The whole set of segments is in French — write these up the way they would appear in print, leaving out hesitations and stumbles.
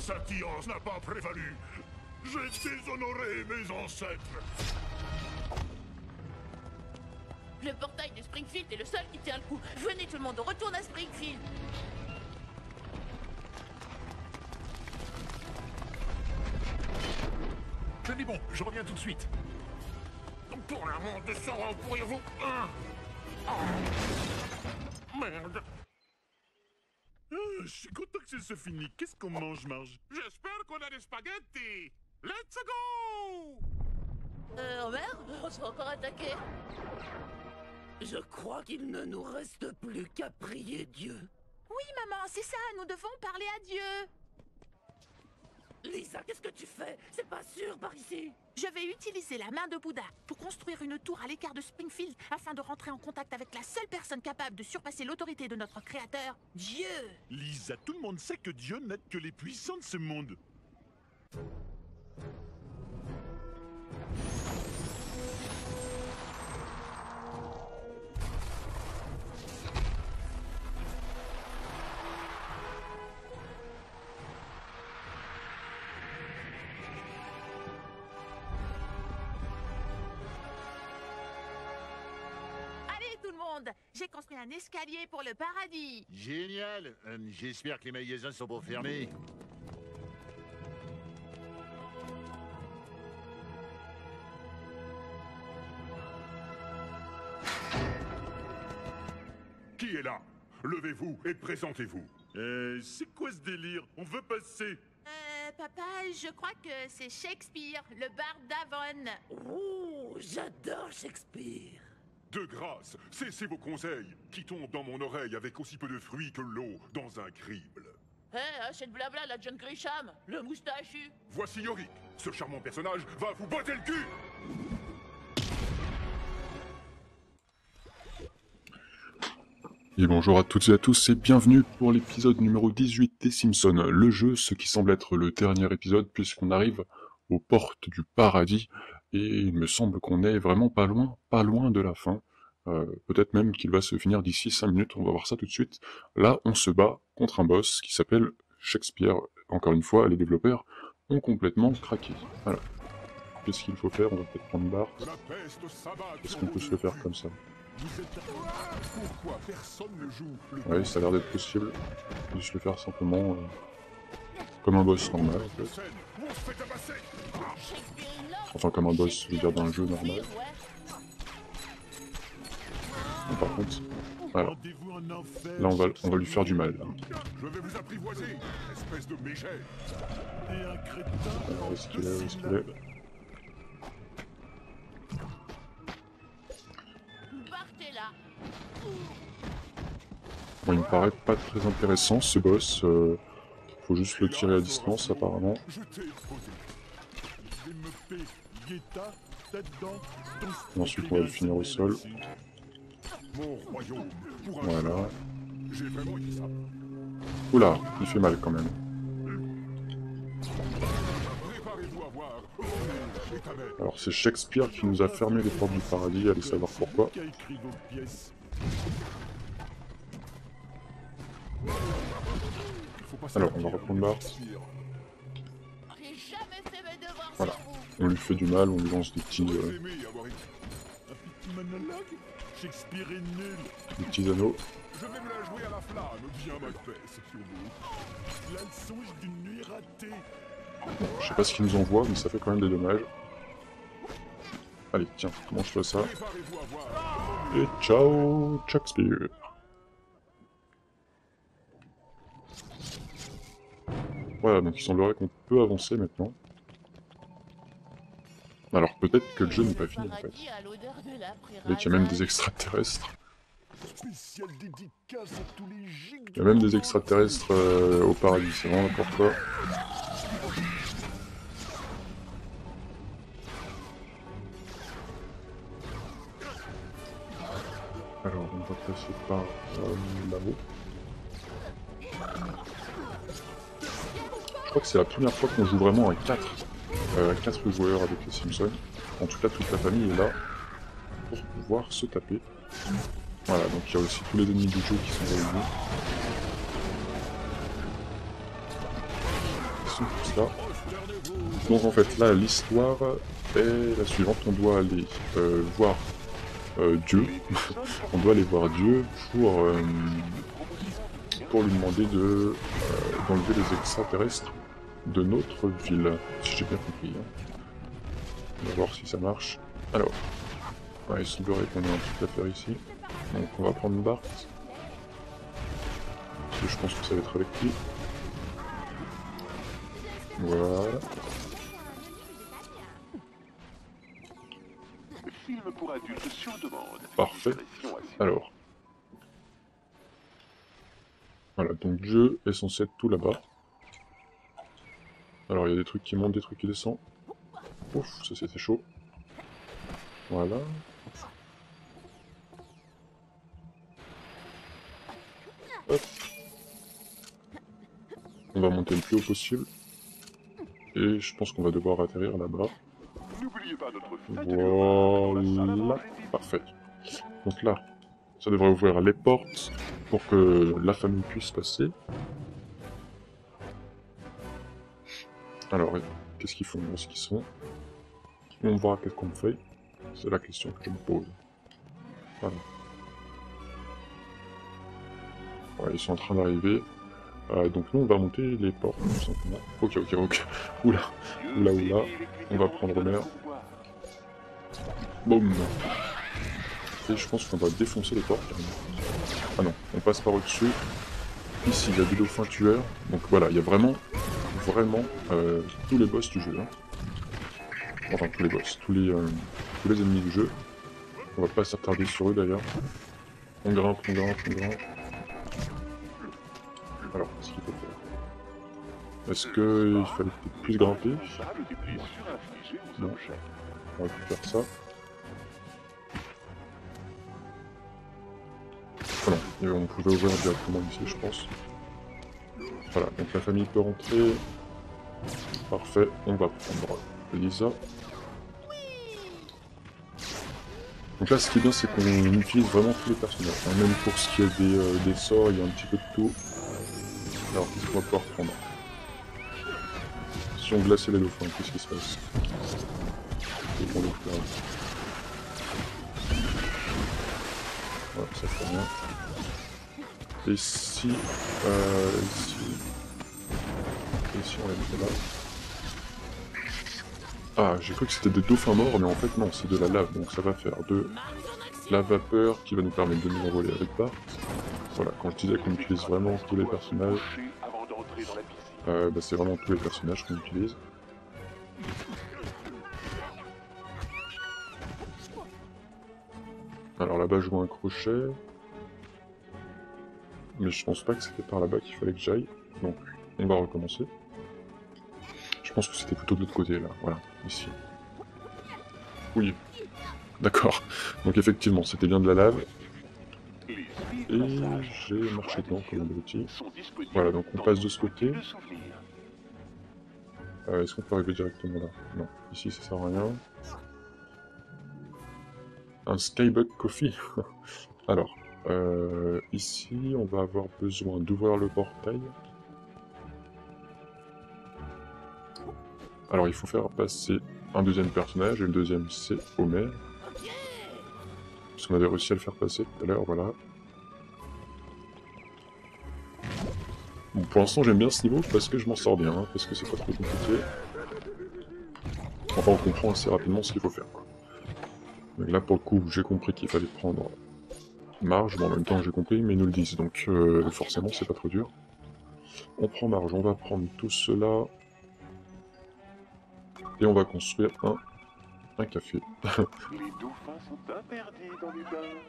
science n'a pas prévalu. J'ai déshonoré mes ancêtres. Le portail de Springfield est le seul qui tient le coup. Venez tout le monde, on retourne à Springfield. Tenez bon, je reviens tout de suite. Pour l'amour de Sauron, pourriez-vous... Merde. Je suis content que ce soit fini. Qu'est-ce qu'on mange, Marge? J'espère qu'on a des spaghettis. Let's go! Oh merde, on se fait encore attaquer. Je crois qu'il ne nous reste plus qu'à prier Dieu. Oui, maman, c'est ça, nous devons parler à Dieu. Lisa, qu'est-ce que tu fais? C'est pas sûr par ici. Je vais utiliser la main de Bouddha pour construire une tour à l'écart de Springfield afin de rentrer en contact avec la seule personne capable de surpasser l'autorité de notre créateur, Dieu. Lisa, tout le monde sait que Dieu n'aide que les puissants de ce monde. J'ai construit un escalier pour le paradis. Génial. J'espère que les magasins sont pas fermés. Qui est là? Levez-vous et présentez-vous. C'est quoi ce délire? On veut passer. Papa, je crois que c'est Shakespeare, le barde d'Avon. Oh, j'adore Shakespeare. De grâce, cessez vos conseils, qui tombent dans mon oreille avec aussi peu de fruits que l'eau dans un crible. Hé, c'est de blabla, la John Grisham, le moustachu. Voici Yorick. Ce charmant personnage va vous botter le cul. Et bonjour à toutes et à tous et bienvenue pour l'épisode numéro 18 des Simpsons, le jeu, ce qui semble être le dernier épisode puisqu'on arrive aux portes du paradis et il me semble qu'on est vraiment pas loin de la fin. Peut-être même qu'il va se finir d'ici 5 minutes, on va voir ça tout de suite. Là, on se bat contre un boss qui s'appelle Shakespeare. Encore une fois, les développeurs ont complètement craqué. Voilà. Qu'est-ce qu'il faut faire? On va peut-être prendre une barre. Est-ce qu'on peut se le faire comme ça? Pourquoi personne ne joue? Oui, ça a l'air d'être possible. Juste le faire simplement comme un boss normal en fait. Enfin comme un boss, je veux dire, dans un jeu normal. Mais par contre, voilà. Là on va lui faire du mal. Là. Je vais vous apprivoiser, espèce de mégère. Alors, où est-ce qu'il est? Bon, il me paraît pas très intéressant ce boss, faut juste le tirer à distance apparemment. Et ensuite on va le finir au sol. Voilà. Oula, il fait mal quand même. Alors c'est Shakespeare qui nous a fermé les portes du paradis, allez savoir pourquoi. Alors on va reprendre barre. Voilà, on lui fait du mal, on lui lance des petits anneaux. Je vais me la jouer à la flamme, bien Macbeth, sur vous. La leçon d'une nuit ratée. Bon, je sais pas ce qu'ils nous envoient, mais ça fait quand même des dommages. Allez, tiens, mange-toi ça. Et ciao, Shakespeare. Voilà, donc il semblerait qu'on peut avancer maintenant. Alors peut-être que le jeu n'est pas fini en fait. Et qu'il y a même des extraterrestres. Il y a même des extraterrestres au paradis, c'est vraiment n'importe quoi. Alors on va passer par là-haut. Je crois que c'est la première fois qu'on joue vraiment à 4 joueurs avec les Simpsons. En tout cas, toute la famille est là pour pouvoir se taper. Voilà, donc il y a aussi tous les ennemis du jeu qui sont réunis. direction pour ça. Donc en fait, là, l'histoire est la suivante. On doit aller voir Dieu. On doit aller voir Dieu pour lui demander d'enlever les extraterrestres de notre ville, si j'ai bien compris. Hein. On va voir si ça marche. Alors, il semblerait qu'on ait un truc à faire ici. Donc on va prendre Bart. Parce que je pense que ça va être avec lui. Voilà. Parfait. Alors. Voilà, donc Dieu est censé être tout là-bas. Alors il y a des trucs qui montent, des trucs qui descendent. Ouf, ça c'était chaud. Voilà. Hop. On va monter le plus haut possible. Et je pense qu'on va devoir atterrir là-bas. Voilà. Parfait. Donc là, ça devrait ouvrir les portes pour que la famille puisse passer. Alors, qu'est-ce qu'ils font? Où est-ce qu'ils sont? On voit qu'est-ce qu'on fait. C'est la question que je me pose. Voilà. Ouais, ils sont en train d'arriver. Donc nous, on va monter les portes, tout simplement. Ok. Oula. On va prendre l'air. Boum. Et je pense qu'on va défoncer les portes. Ah non, on passe par au-dessus. Ici, il y a des dauphins tueurs. Donc voilà, il y a vraiment tous les boss du jeu. Hein. Enfin, tous les boss, tous les ennemis du jeu. On va pas s'attarder sur eux d'ailleurs. On grimpe. Alors, qu'est-ce qu'il faut faire? Est-ce qu'il fallait peut-être plus grimper? Non. On va plus faire ça. Voilà, et on pouvait ouvrir directement ici, je pense. Voilà, donc la famille peut rentrer. Parfait, on va prendre Lisa. Donc là, ce qui est bien, c'est qu'on utilise vraiment tous les personnages. Hein. Même pour ce qui est des sorts, il y a un petit peu de tout. Alors, qu'est-ce qu'on va pouvoir prendre? Si on glaçait les dauphins, qu'est-ce qui se passe? Voilà, ça fait rien. Et si on les mettait là. Ah, j'ai cru que c'était des dauphins morts, mais en fait non, c'est de la lave, donc ça va faire de la vapeur qui va nous permettre de nous envoler avec Bart. Voilà, quand je disais qu'on utilise vraiment tous les personnages, c'est vraiment tous les personnages qu'on utilise. Alors là-bas je vois un crochet, mais je pense pas que c'était par là-bas qu'il fallait que j'aille, donc on va recommencer. Je pense que c'était plutôt de l'autre côté là, voilà, ici. Oui, d'accord, donc effectivement c'était bien de la lave. Et j'ai marché dedans comme un abruti. Voilà, donc on passe de ce côté. Est-ce qu'on peut arriver directement là? Non, ici ça sert à rien. Un Skybug Coffee. Alors, ici on va avoir besoin d'ouvrir le portail. Alors il faut faire passer un deuxième personnage, et le deuxième c'est Homer. Parce qu'on avait réussi à le faire passer tout à l'heure, voilà. Bon, pour l'instant j'aime bien ce niveau parce que je m'en sors bien, hein, parce que c'est pas trop compliqué. Enfin on comprend assez rapidement ce qu'il faut faire, quoi. Donc là pour le coup j'ai compris qu'il fallait prendre Marge, bon en même temps j'ai compris mais ils nous le disent, donc forcément c'est pas trop dur. On prend Marge, on va prendre tout cela. Et on va construire un café. Les dauphins sont interdits dans les bains.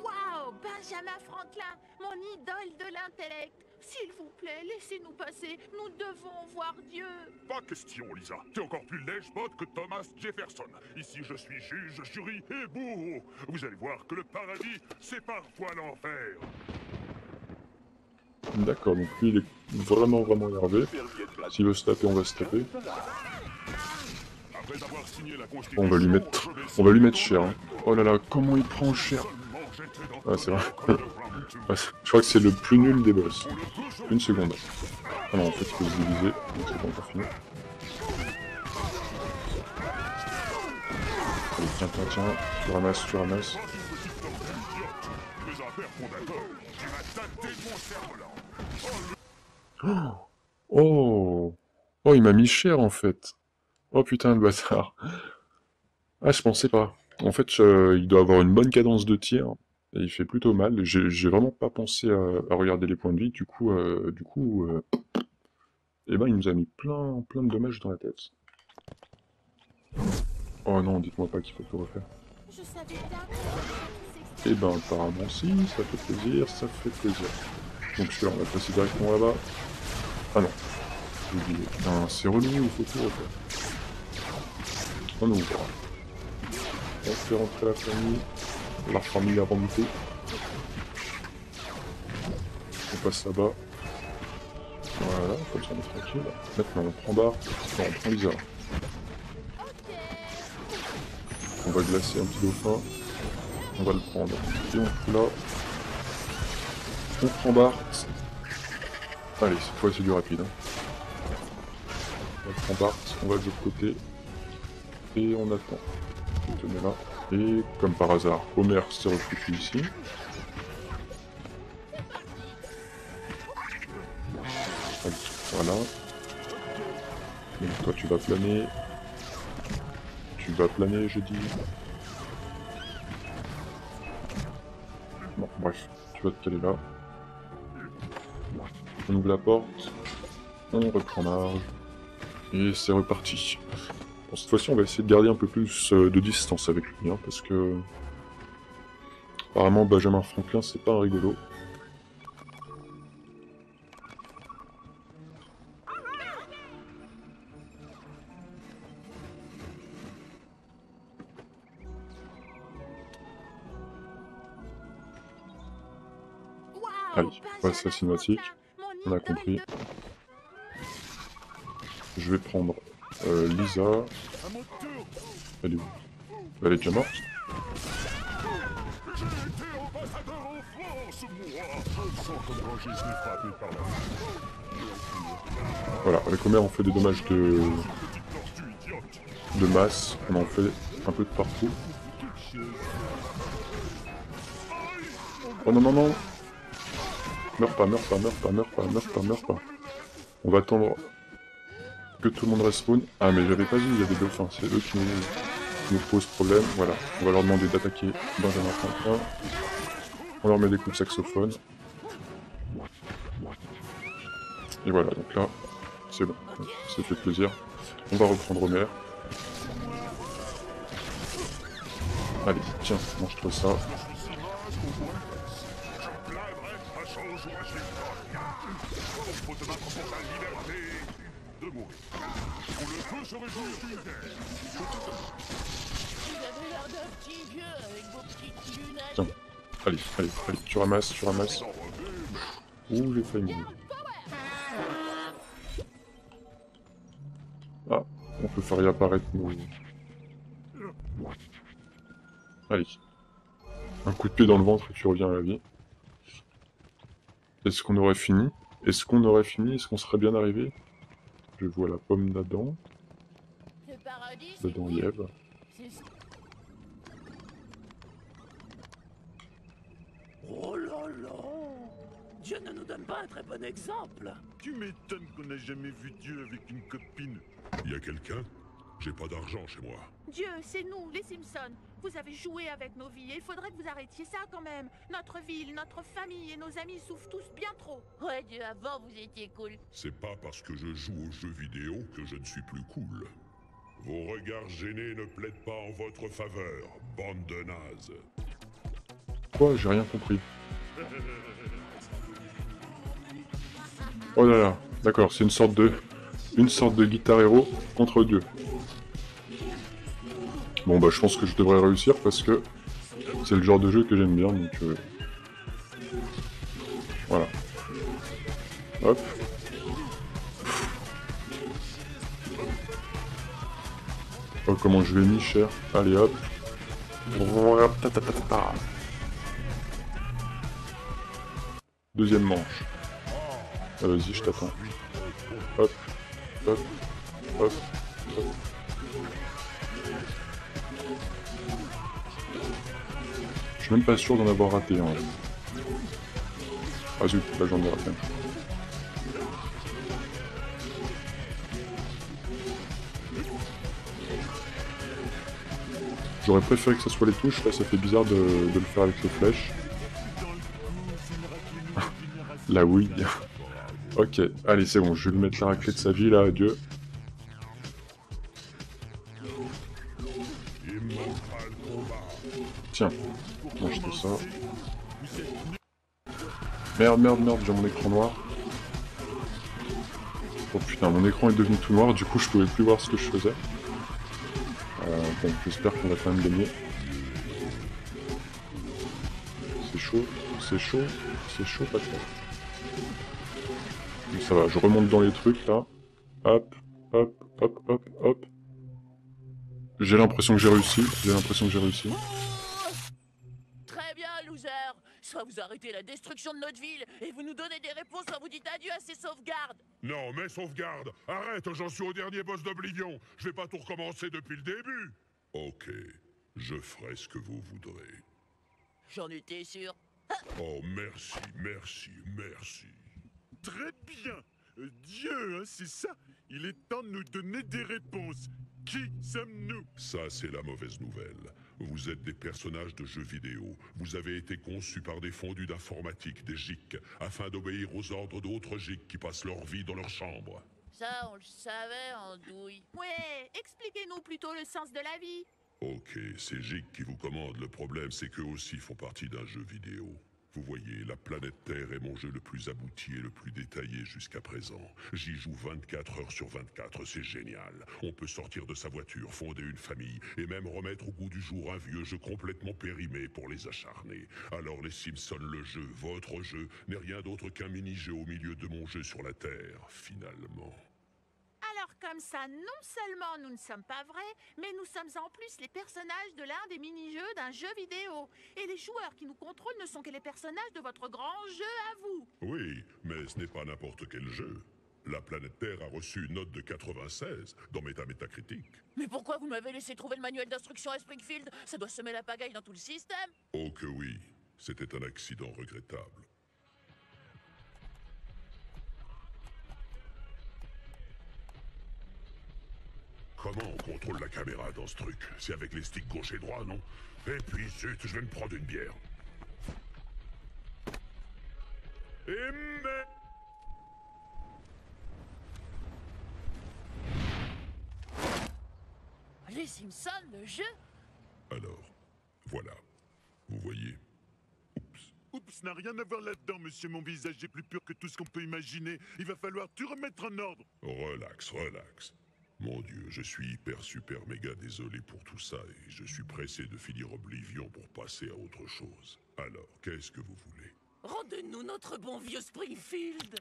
Waouh, Benjamin Franklin, mon idole de l'intellect. S'il vous plaît, laissez-nous passer. Nous devons voir Dieu. Pas question, Lisa. T'es encore plus lèche-botte que Thomas Jefferson. Ici, je suis juge, jury et bourreau. Vous allez voir que le paradis, c'est parfois l'enfer. D'accord, donc lui, il est vraiment énervé. S'il veut se taper, on va se taper. Après avoir signé la On va lui mettre cher. Hein. Oh là là, comment il prend cher. Ah, c'est vrai. Ah, je crois que c'est le plus nul des boss. Une seconde. Ah non, en fait, il faut se diviser. Donc c'est pas encore fini. Allez, tiens, tiens, tiens. Tu ramasses, tu ramasses. Oh! Oh, il m'a mis cher, en fait. Oh putain, le bâtard. Ah, je pensais pas. En fait, il doit avoir une bonne cadence de tir. Et il fait plutôt mal. J'ai vraiment pas pensé à regarder les points de vie. Du coup, eh ben, il nous a mis plein de dommages dans la tête. Oh non, dites-moi pas qu'il faut tout refaire. Je savais bien. Eh ben, apparemment, si, ça fait plaisir, ça fait plaisir. Donc, celui-là, on va passer directement là-bas. Ah non, j'ai oublié. Putain, c'est relou, il faut tout refaire. On ouvre. On fait rentrer la famille a remonté. On passe là-bas. Voilà, comme ça on est tranquille. Maintenant on prend Bart, non, on prend Lisa. On va glacer un petit dauphin. On va le prendre. Et on fout là. On prend Bart. Allez, cette fois c'est du rapide. Hein. On prend Bart, on va de l'autre côté. Et on attend. On te met là. Et comme par hasard, Homer s'est refoutu ici. Voilà. Donc toi tu vas planer. Tu vas planer, je dis. Bon, bref, tu vas te caler là. On ouvre la porte. On reprend marge. Et c'est reparti. Bon, cette fois-ci, on va essayer de garder un peu plus de distance avec lui, hein, parce que... Apparemment, Benjamin Franklin, c'est pas un rigolo. Allez, voici la cinématique. On a compris. Je vais prendre Lisa. Elle est où? Elle est déjà morte. Voilà, avec Homer on fait des dommages de masse, on en fait un peu de partout. Oh non non non! Meurs pas, meurs pas, meurs pas, meurs pas, meurs pas, meurs pas. On va attendre que tout le monde respawn. Ah mais j'avais pas vu, il y a des dauphins, c'est eux qui nous posent problème. Voilà, on va leur demander d'attaquer Benjamin Franklin. On leur met des coups de saxophone. Et voilà, donc là, c'est bon, ça fait plaisir. On va reprendre Homer. Allez, tiens, mange-toi ça. Tiens, allez, allez, allez, tu ramasses. Ouh, j'ai failli mourir. Ah, on peut faire réapparaître nos... Allez. Un coup de pied dans le ventre et tu reviens à la vie. Est-ce qu'on aurait fini? Est-ce qu'on serait bien arrivé? Je vois la pomme d'Adam. D'Adam et Ève. Oh là là! Dieu ne nous donne pas un très bon exemple. Tu m'étonnes qu'on n'a jamais vu Dieu avec une copine. Y a quelqu'un? J'ai pas d'argent chez moi. Dieu, c'est nous, les Simpsons. Vous avez joué avec nos vies et il faudrait que vous arrêtiez ça quand même. Notre ville, notre famille et nos amis souffrent tous bien trop. Ouais, Dieu, avant vous étiez cool. C'est pas parce que je joue aux jeux vidéo que je ne suis plus cool. Vos regards gênés ne plaident pas en votre faveur, bande de nazes. Quoi? J'ai rien compris. Oh là là, d'accord, c'est une sorte de Guitar Hero contre Dieu. Bon bah je pense que je devrais réussir parce que c'est le genre de jeu que j'aime bien, donc voilà. Hop. Oh, comment je l'ai mis, cher. Allez, hop. Ta, ta, ta, ta, ta. Deuxième manche. Ah, vas-y, je t'attends. Hop, hop, hop, hop. Je suis même pas sûr d'en avoir raté un. Ah zut, là j'en ai raté un. J'aurais préféré que ça soit les touches, là ça fait bizarre de le faire avec les flèches. Là oui. Ok, allez c'est bon, je vais lui mettre la raclée de sa vie là, adieu. Tiens, mange tout ça. Merde, merde, merde, j'ai mon écran noir. Oh putain, mon écran est devenu tout noir, du coup je pouvais plus voir ce que je faisais. Bon, j'espère qu'on va quand même gagner. C'est chaud, c'est chaud, c'est chaud, pas trop. Donc ça va, je remonte dans les trucs là. Hop, hop, hop, hop, hop. J'ai l'impression que j'ai réussi, j'ai l'impression que j'ai réussi. Très bien, loser. Soit vous arrêtez la destruction de notre ville et vous nous donnez des réponses, soit vous dites adieu à ces sauvegardes. Non, mais sauvegarde. Arrête, j'en suis au dernier boss d'Oblivion. Je vais pas tout recommencer depuis le début. Ok, je ferai ce que vous voudrez. J'en étais sûr. Oh, merci, merci, merci. Très bien. Dieu, hein, c'est ça. Il est temps de nous donner des réponses. Qui sommes-nous? Ça, c'est la mauvaise nouvelle. Vous êtes des personnages de jeux vidéo. Vous avez été conçus par des fondus d'informatique, des GIC, afin d'obéir aux ordres d'autres GIC qui passent leur vie dans leur chambre. Ça, on le savait, Andouille. Ouais, expliquez-nous plutôt le sens de la vie. Ok, c'est GIC qui vous commande. Le problème, c'est qu'eux aussi font partie d'un jeu vidéo. Vous voyez, la planète Terre est mon jeu le plus abouti et le plus détaillé jusqu'à présent. J'y joue 24 heures sur 24, c'est génial. On peut sortir de sa voiture, fonder une famille, et même remettre au goût du jour un vieux jeu complètement périmé pour les acharnés. Alors les Simpsons, le jeu, votre jeu, n'est rien d'autre qu'un mini-jeu au milieu de mon jeu sur la Terre, finalement. Alors comme ça, non seulement nous ne sommes pas vrais, mais nous sommes en plus les personnages de l'un des mini-jeux d'un jeu vidéo. Et les joueurs qui nous contrôlent ne sont que les personnages de votre grand jeu à vous. Oui, mais ce n'est pas n'importe quel jeu. La planète Terre a reçu une note de 96 dans Métacritique. Mais pourquoi vous m'avez laissé trouver le manuel d'instruction à Springfield? Ça doit semer la pagaille dans tout le système. Oh que oui, c'était un accident regrettable. Comment on contrôle la caméra dans ce truc? C'est avec les sticks gauche et droit, non? Et puis, zut, je vais me prendre une bière. Les Simpsons, le jeu? Alors, voilà. Vous voyez? Oups. Oups, n'a rien à voir là-dedans, monsieur. Mon visage est plus pur que tout ce qu'on peut imaginer. Il va falloir tout remettre en ordre. Relax, relax. Mon Dieu, je suis hyper, super, méga désolé pour tout ça et je suis pressé de finir Oblivion pour passer à autre chose. Alors, qu'est-ce que vous voulez? Rendez-nous notre bon vieux Springfield.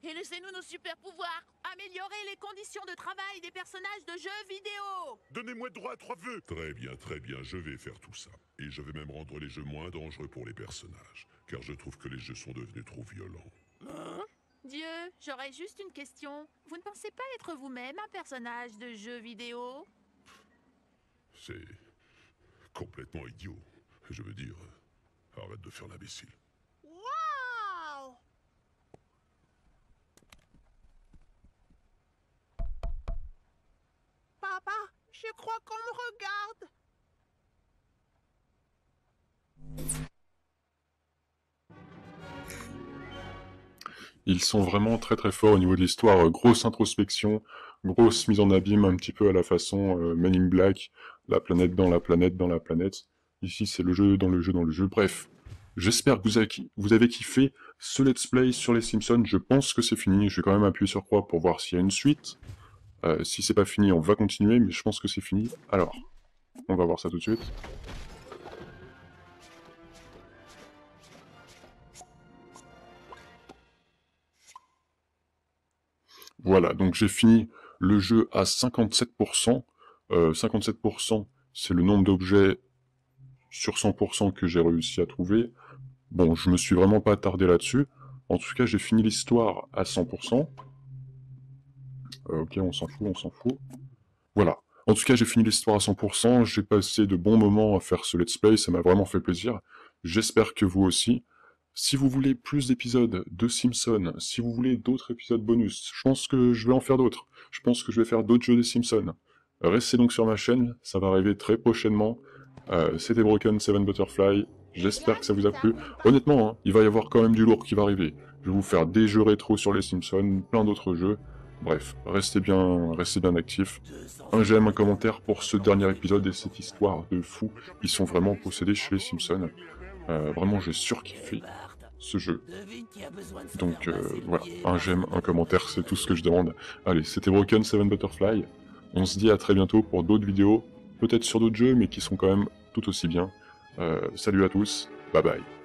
Et laissez-nous nos super pouvoirs. Améliorer les conditions de travail des personnages de jeux vidéo. Donnez-moi droit à 3 vœux. Très bien, je vais faire tout ça. Et je vais même rendre les jeux moins dangereux pour les personnages. Car je trouve que les jeux sont devenus trop violents. Hein? Dieu, j'aurais juste une question. Vous ne pensez pas être vous-même un personnage de jeu vidéo? C'est complètement idiot. Je veux dire, arrête de faire l'imbécile. Waouh! Papa, je crois qu'on me regarde. Ils sont vraiment très très forts au niveau de l'histoire, grosse introspection, grosse mise en abîme un petit peu à la façon Men in Black, la planète dans la planète dans la planète. Ici c'est le jeu dans le jeu dans le jeu, bref. J'espère que vous avez kiffé ce let's play sur les Simpsons, je pense que c'est fini, je vais quand même appuyer sur croix pour voir s'il y a une suite. Si c'est pas fini, on va continuer, mais je pense que c'est fini. Alors, on va voir ça tout de suite. Voilà, donc j'ai fini le jeu à 57%. 57%, c'est le nombre d'objets sur 100% que j'ai réussi à trouver. Bon, je me suis vraiment pas attardé là-dessus. En tout cas, j'ai fini l'histoire à 100%. Ok, on s'en fout, on s'en fout. Voilà. En tout cas, j'ai fini l'histoire à 100%. J'ai passé de bons moments à faire ce let's play. Ça m'a vraiment fait plaisir. J'espère que vous aussi. Si vous voulez plus d'épisodes de Simpsons, si vous voulez d'autres épisodes bonus, je pense que je vais en faire d'autres. Je pense que je vais faire d'autres jeux des Simpsons. Restez donc sur ma chaîne, ça va arriver très prochainement. C'était Broken Seven Butterfly, j'espère que ça vous a plu. Honnêtement, hein, il va y avoir quand même du lourd qui va arriver. Je vais vous faire des jeux rétro sur les Simpsons, plein d'autres jeux. Bref, restez bien actifs. Un j'aime, un commentaire pour ce dernier épisode et cette histoire de fous qui sont vraiment possédés chez les Simpsons. Vraiment, j'ai surkiffé ce jeu. Donc voilà, un j'aime, un commentaire, c'est tout ce que je demande. Allez, c'était Broken Seven Butterfly. On se dit à très bientôt pour d'autres vidéos, peut-être sur d'autres jeux, mais qui sont quand même tout aussi bien. Salut à tous, bye bye.